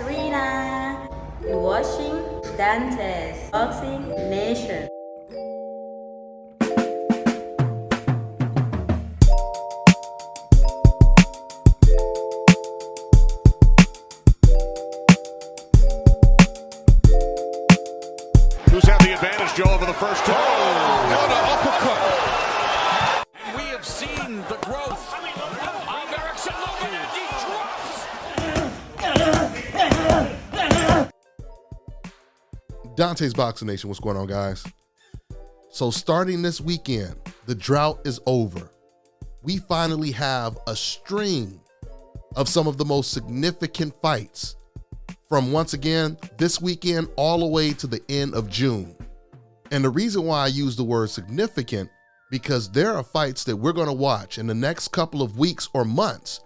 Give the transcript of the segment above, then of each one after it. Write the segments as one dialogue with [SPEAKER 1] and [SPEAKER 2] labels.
[SPEAKER 1] Katrina. You're watching Dante's Boxing Nation.
[SPEAKER 2] Who's had the advantage, Joe, over the first two? What an uppercut. And we have seen the growth of Erickson, Lubin, and he drops.
[SPEAKER 3] Dante's Boxing Nation, what's going on, guys? So starting this weekend, the drought is over. We finally have a string of some of the most significant fights from, once again, this weekend all the way to the end of June. And the reason why I use the word significant, because there are fights that we're going to watch in the next couple of weeks or months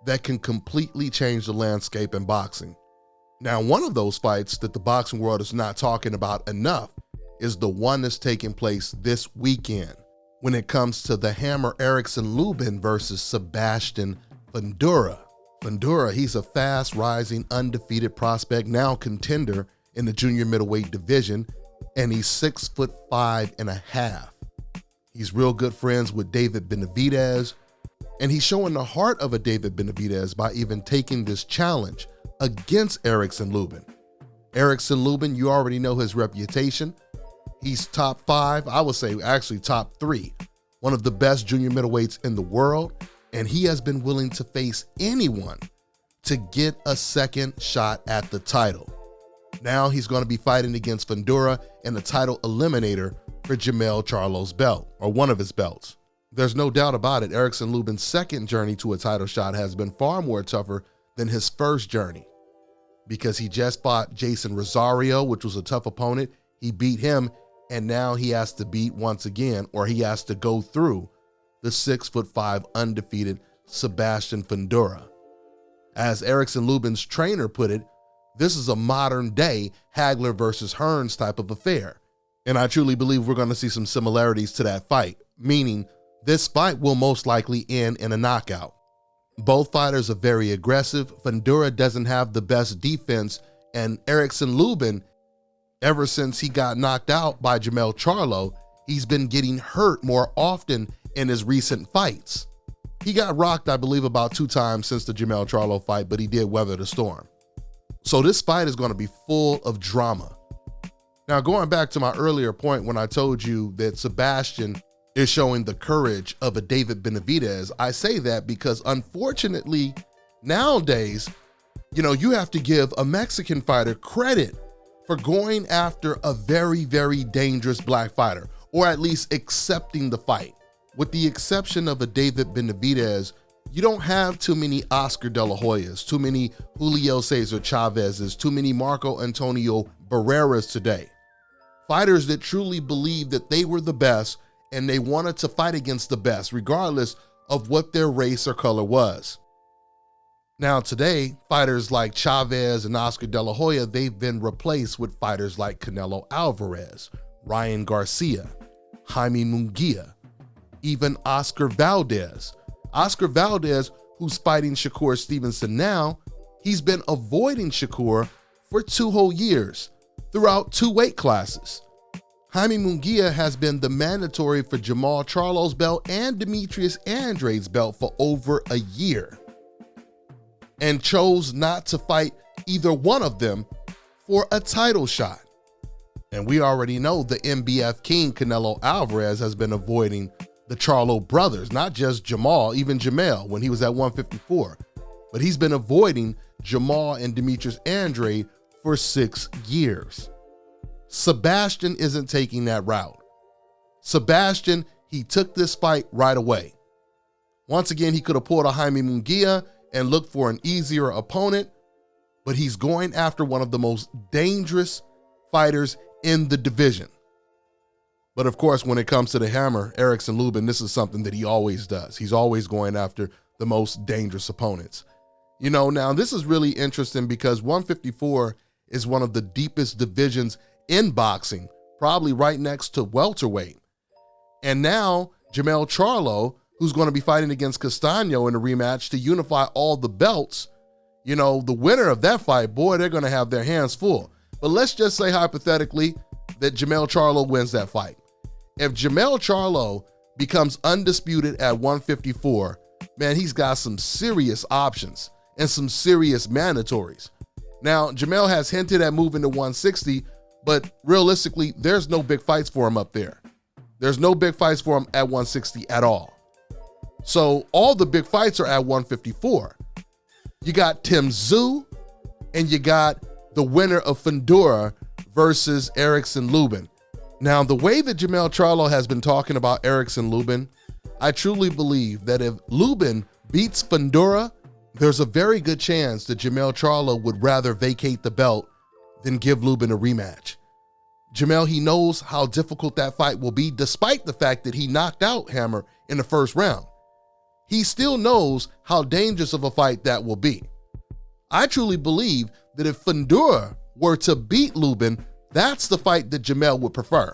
[SPEAKER 3] that can completely change the landscape in boxing. Now, one of those fights that the boxing world is not talking about enough is the one that's taking place this weekend when it comes to the Hammer Erickson Lubin versus Sebastian Fundora. Fundora, he's a fast rising undefeated prospect, now contender in the junior middleweight division, and he's 6'5.5". He's real good friends with David Benavidez, and he's showing the heart of a David Benavidez by even taking this challenge against Erickson Lubin. Erickson Lubin, you already know his reputation. He's top 5, I would say actually top 3, one of the best junior middleweights in the world, and he has been willing to face anyone to get a second shot at the title. Now he's going to be fighting against Fundora in the title eliminator for Jermell Charlo's belt, or one of his belts. There's no doubt about it, Erickson Lubin's second journey to a title shot has been far more tougher than his first journey, because he just fought Jason Rosario, which was a tough opponent. He beat him, and now he has to beat once again, or he has to go through the 6'5" undefeated Sebastian Fundora. As Erickson Lubin's trainer put it, this is a modern day Hagler versus Hearns type of affair. And I truly believe we're going to see some similarities to that fight, meaning this fight will most likely end in a knockout. Both fighters are very aggressive. Fundora doesn't have the best defense, and Erickson Lubin, ever since he got knocked out by Jermell Charlo, he's been getting hurt more often in his recent fights. He got rocked, I believe, about 2 times since the Jermell Charlo fight, but he did weather the storm. So this fight is going to be full of drama. Now, going back to my earlier point when I told you that Sebastian is showing the courage of a David Benavidez, I say that because unfortunately, nowadays, you have to give a Mexican fighter credit for going after a very, very dangerous black fighter, or at least accepting the fight. With the exception of a David Benavidez, you don't have too many Oscar De La Hoyas, too many Julio Cesar Chavezes, too many Marco Antonio Barreras today. Fighters that truly believed that they were the best and they wanted to fight against the best, regardless of what their race or color was. Now today, fighters like Chavez and Oscar De La Hoya, they've been replaced with fighters like Canelo Alvarez, Ryan Garcia, Jaime Munguia, even Oscar Valdez. Oscar Valdez, who's fighting Shakur Stevenson now, he's been avoiding Shakur for 2 whole years throughout 2 weight classes. Jaime Munguia has been the mandatory for Jermall Charlo's belt and Demetrius Andrade's belt for over a year, and chose not to fight either one of them for a title shot. And we already know the MBF king Canelo Alvarez has been avoiding the Charlo brothers, not just Jermall, even Jermell when he was at 154. But he's been avoiding Jermall and Demetrius Andrade for 6 years. Sebastian isn't taking that route. Sebastian, he took this fight right away. Once again, he could have pulled a Jaime Munguia and looked for an easier opponent, but he's going after one of the most dangerous fighters in the division. But of course, when it comes to the Hammer, Erickson Lubin, this is something that he always does. He's always going after the most dangerous opponents. Now this is really interesting because 154 is one of the deepest divisions in boxing, probably right next to welterweight. And now Jermell Charlo, who's going to be fighting against Castano in a rematch to unify all the belts, You know, the winner of that fight, boy, they're going to have their hands full. But let's just say hypothetically that Jermell Charlo wins that fight. If Jermell Charlo becomes undisputed at 154, man, he's got some serious options and some serious mandatories. Now, Jermell has hinted at moving to 160, but realistically, there's no big fights for him up there. There's no big fights for him at 160 at all. So all the big fights are at 154. You got Tim Tszyu, and you got the winner of Fundora versus Erickson Lubin. Now, the way that Jermell Charlo has been talking about Erickson Lubin, I truly believe that if Lubin beats Fundora, there's a very good chance that Jermell Charlo would rather vacate the belt than give Lubin a rematch. Jermell, he knows how difficult that fight will be, despite the fact that he knocked out Hammer in the first round. He still knows how dangerous of a fight that will be. I truly believe that if Fundora were to beat Lubin, that's the fight that Jermell would prefer.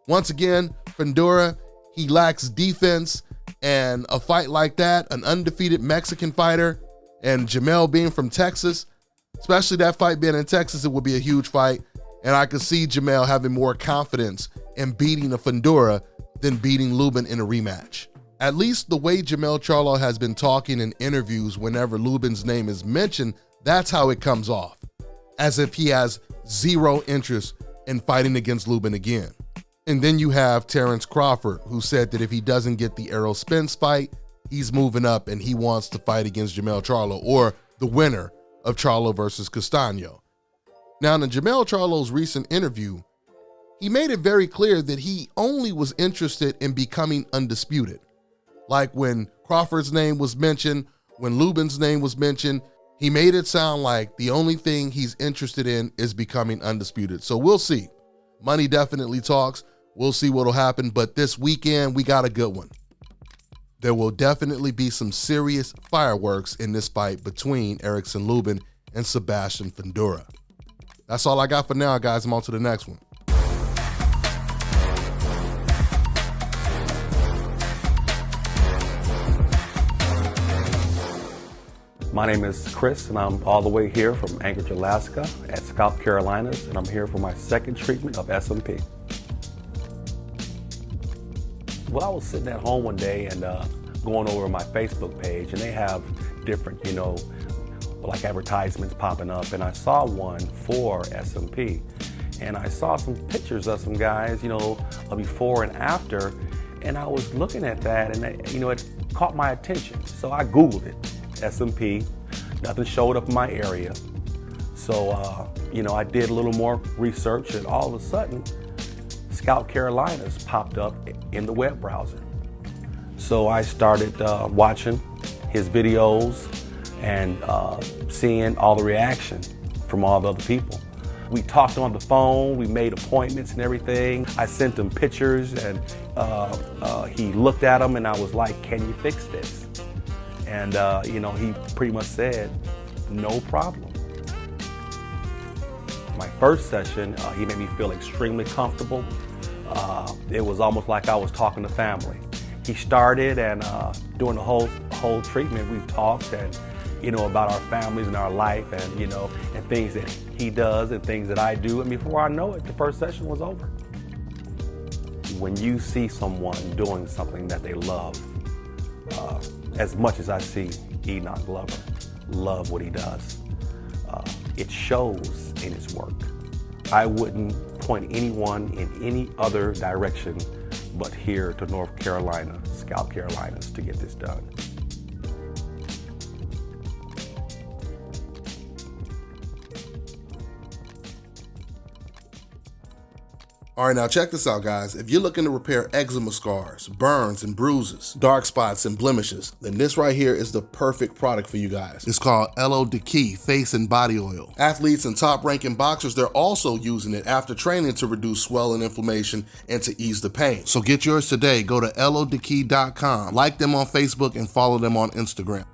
[SPEAKER 3] Once again, Fundora, he lacks defense, and a fight like that, an undefeated Mexican fighter, and Jermell being from Texas, especially that fight being in Texas, it would be a huge fight. And I could see Jermell having more confidence in beating a Fundora than beating Lubin in a rematch. At least the way Jermell Charlo has been talking in interviews whenever Lubin's name is mentioned, that's how it comes off, as if he has zero interest in fighting against Lubin again. And then you have Terrence Crawford, who said that if he doesn't get the Errol Spence fight, he's moving up and he wants to fight against Jermell Charlo, or the winner of Charlo versus Castaño. Now, in Jermell Charlo's recent interview, he made it very clear that he only was interested in becoming undisputed. Like when Crawford's name was mentioned, when Lubin's name was mentioned, he made it sound like the only thing he's interested in is becoming undisputed. So we'll see. Money definitely talks. We'll see what'll happen. But this weekend, we got a good one. There will definitely be some serious fireworks in this fight between Erickson Lubin and Sebastian Fundora. That's all I got for now, guys. I'm on to the next one.
[SPEAKER 4] My name is Chris, and I'm all the way here from Anchorage, Alaska at Scalp Carolinas, and I'm here for my second treatment of SMP. Well, I was sitting at home one day and going over my Facebook page, and they have different, like advertisements popping up, and I saw one for SMP, and I saw some pictures of some guys, a before and after, and I was looking at that, and it caught my attention, so I Googled it. SMP, nothing showed up in my area. So, I did a little more research, and all of a sudden, Scalp Carolinas popped up in the web browser. So I started watching his videos and seeing all the reaction from all the other people. We talked on the phone, we made appointments and everything. I sent him pictures, and he looked at them, and I was like, "Can you fix this?" And, he pretty much said, "No problem." My first session, he made me feel extremely comfortable. It was almost like I was talking to family. He started, and during the whole treatment, we talked and, about our families and our life, and, and things that he does and things that I do. And before I know it, the first session was over. When you see someone doing something that they love, as much as I see Enoch Glover love what he does, it shows in his work. I wouldn't point anyone in any other direction but here to North Carolina, Scalp Carolinas, to get this done.
[SPEAKER 3] All right, now check this out, guys. If you're looking to repair eczema scars, burns and bruises, dark spots and blemishes, then this right here is the perfect product for you guys. It's called Elo Deki Face and Body Oil. Athletes and top-ranking boxers, they're also using it after training to reduce swelling, inflammation, and to ease the pain. So get yours today. Go to elodeki.com, like them on Facebook, and follow them on Instagram.